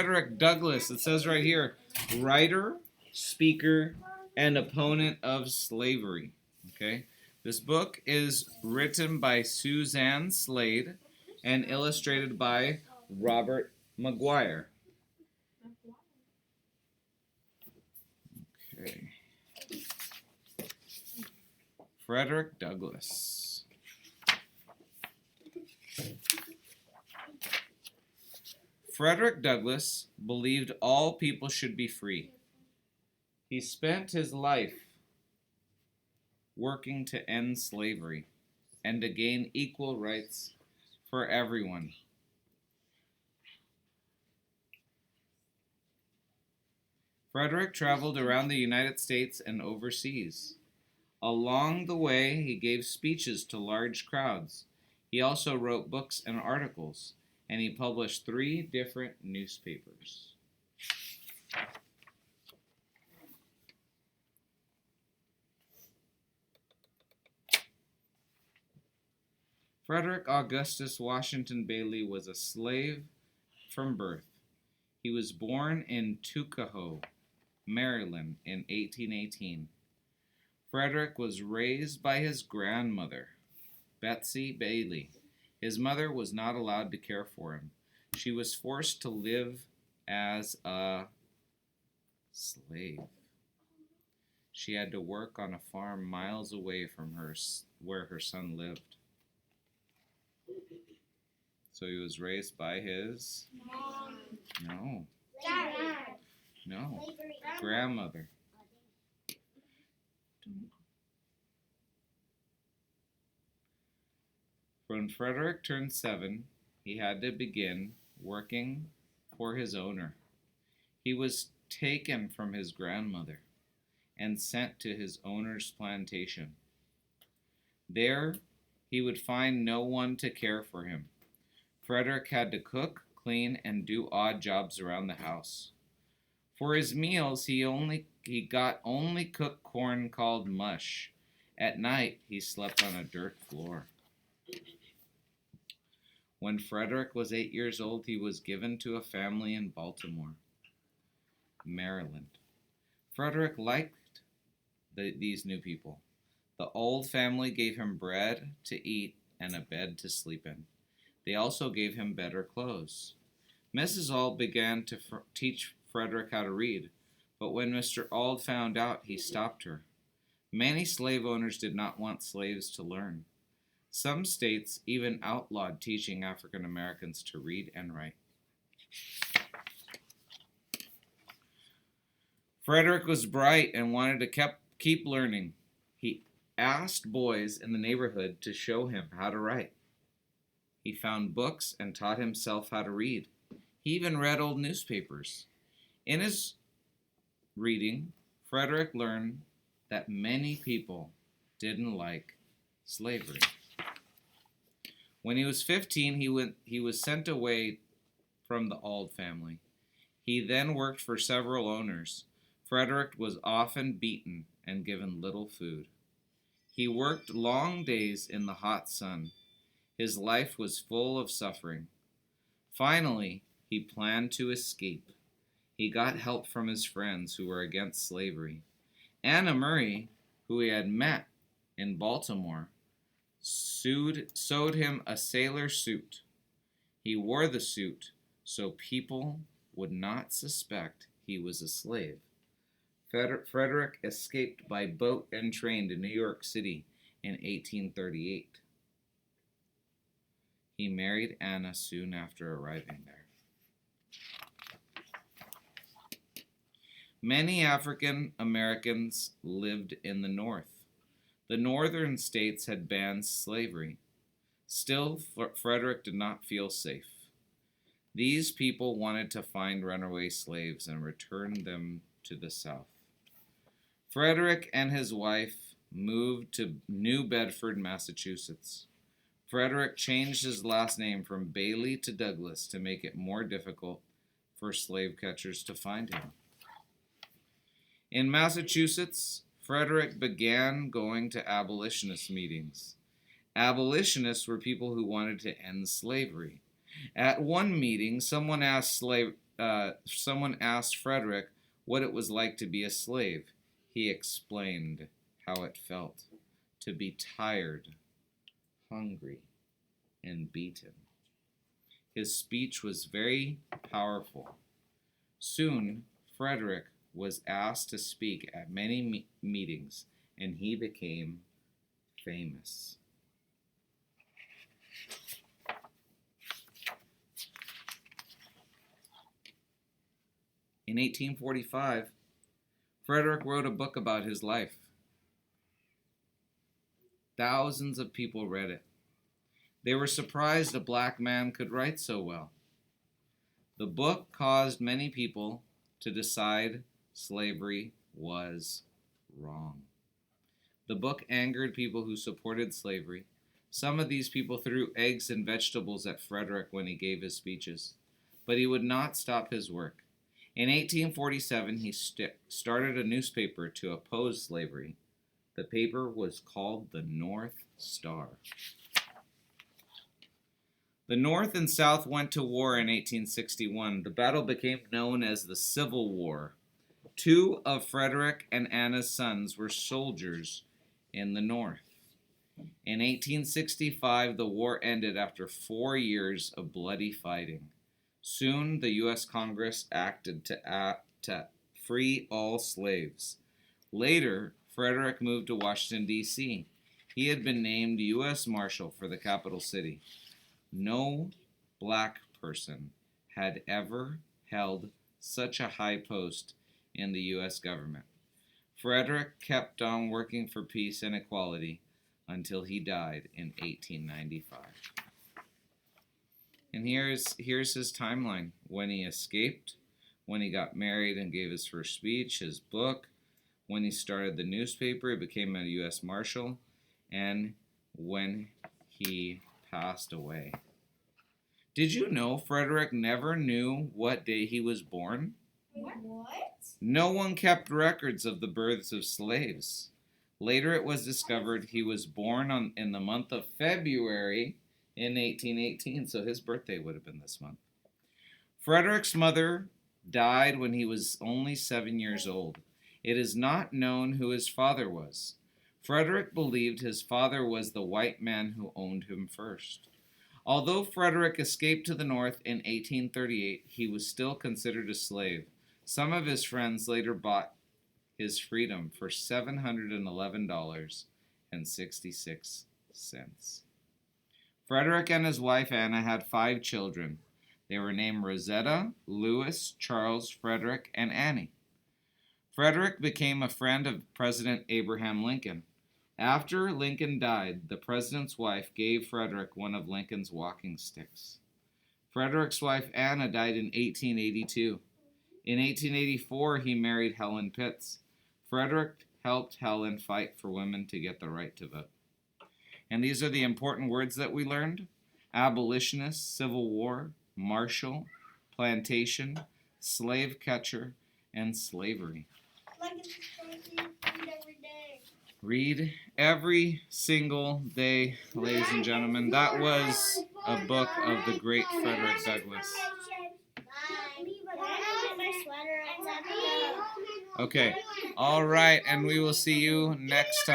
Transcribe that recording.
Frederick Douglass, it says right here, writer, speaker, and opponent of slavery. Okay? This book is written by Suzanne Slade and illustrated by Robert McGuire. Okay. Frederick Douglass. Frederick Douglass believed all people should be free. He spent his life working to end slavery and to gain equal rights for everyone. Frederick traveled around the United States and overseas. Along the way, he gave speeches to large crowds. He also wrote books and articles, and he published 3 different newspapers. Frederick Augustus Washington Bailey was a slave from birth. He was born in Tuckahoe, Maryland in 1818. Frederick was raised by his grandmother, Betsy Bailey. His mother was not allowed to care for him. She was forced to live as a slave. She had to work on a farm miles away from where her son lived. So he was raised by his mom. No, grandmother. When Frederick turned 7, he had to begin working for his owner. He was taken from his grandmother and sent to his owner's plantation. There, he would find no one to care for him. Frederick had to cook, clean, and do odd jobs around the house. For his meals, he got only cooked corn called mush. At night, he slept on a dirt floor. When Frederick was 8 years old, he was given to a family in Baltimore, Maryland. Frederick liked these new people. The old family gave him bread to eat and a bed to sleep in. They also gave him better clothes. Mrs. Auld began to teach Frederick how to read, but when Mr. Auld found out, he stopped her. Many slave owners did not want slaves to learn. Some states even outlawed teaching African Americans to read and write. Frederick was bright and wanted to keep learning. He asked boys in the neighborhood to show him how to write. He found books and taught himself how to read. He even read old newspapers. In his reading, Frederick learned that many people didn't like slavery. When he was 15, he was sent away from the Auld family. He then worked for several owners. Frederick was often beaten and given little food. He worked long days in the hot sun. His life was full of suffering. Finally, he planned to escape. He got help from his friends who were against slavery. Anna Murray, who he had met in Baltimore, sewed him a sailor suit. He wore the suit so people would not suspect he was a slave. Frederick escaped by boat and train to New York City in 1838. He married Anna soon after arriving there. Many African Americans lived in the North. The northern states had banned slavery. Still, Frederick did not feel safe. These people wanted to find runaway slaves and return them to the South. Frederick and his wife moved to New Bedford, Massachusetts. Frederick changed his last name from Bailey to Douglass to make it more difficult for slave catchers to find him. In Massachusetts, Frederick began going to abolitionist meetings. Abolitionists were people who wanted to end slavery. At one meeting, someone asked someone asked Frederick what it was like to be a slave. He explained how it felt to be tired, hungry, and beaten. His speech was very powerful. Soon, Frederick was asked to speak at many meetings, and he became famous. In 1845, Frederick wrote a book about his life. Thousands of people read it. They were surprised a black man could write so well. The book caused many people to decide slavery was wrong. The book angered people who supported slavery. Some of these people threw eggs and vegetables at Frederick when he gave his speeches, but he would not stop his work. In 1847, he started a newspaper to oppose slavery. The paper was called the North Star. The North and South went to war in 1861. The battle became known as the Civil War. Two of Frederick and Anna's sons were soldiers in the North. In 1865, the war ended after 4 years of bloody fighting. Soon, the U.S. Congress acted to free all slaves. Later, Frederick moved to Washington, D.C. He had been named U.S. Marshal for the capital city. No black person had ever held such a high post in the U.S. government. Frederick kept on working for peace and equality until he died in 1895. And here's his timeline. When he escaped, when he got married and gave his first speech, his book, when he started the newspaper, he became a U.S. Marshal, and when he passed away. Did you know Frederick never knew what day he was born? What? No one kept records of the births of slaves. Later it was discovered he was born in the month of February in 1818, so his birthday would have been this month. Frederick's mother died when he was only 7 years old. It is not known who his father was. Frederick believed his father was the white man who owned him first. Although Frederick escaped to the North in 1838, he was still considered a slave. Some of his friends later bought his freedom for $711.66. Frederick and his wife Anna had 5 children. They were named Rosetta, Louis, Charles, Frederick, and Annie. Frederick became a friend of President Abraham Lincoln. After Lincoln died, the president's wife gave Frederick one of Lincoln's walking sticks. Frederick's wife Anna died in 1882. In 1884, he married Helen Pitts. Frederick helped Helen fight for women to get the right to vote. And these are the important words that we learned: abolitionist, Civil War, marshal, plantation, slave catcher, and slavery. Read every single day, ladies and gentlemen. That was a book of the great Frederick Douglass. Okay, all right, and we will see you next time.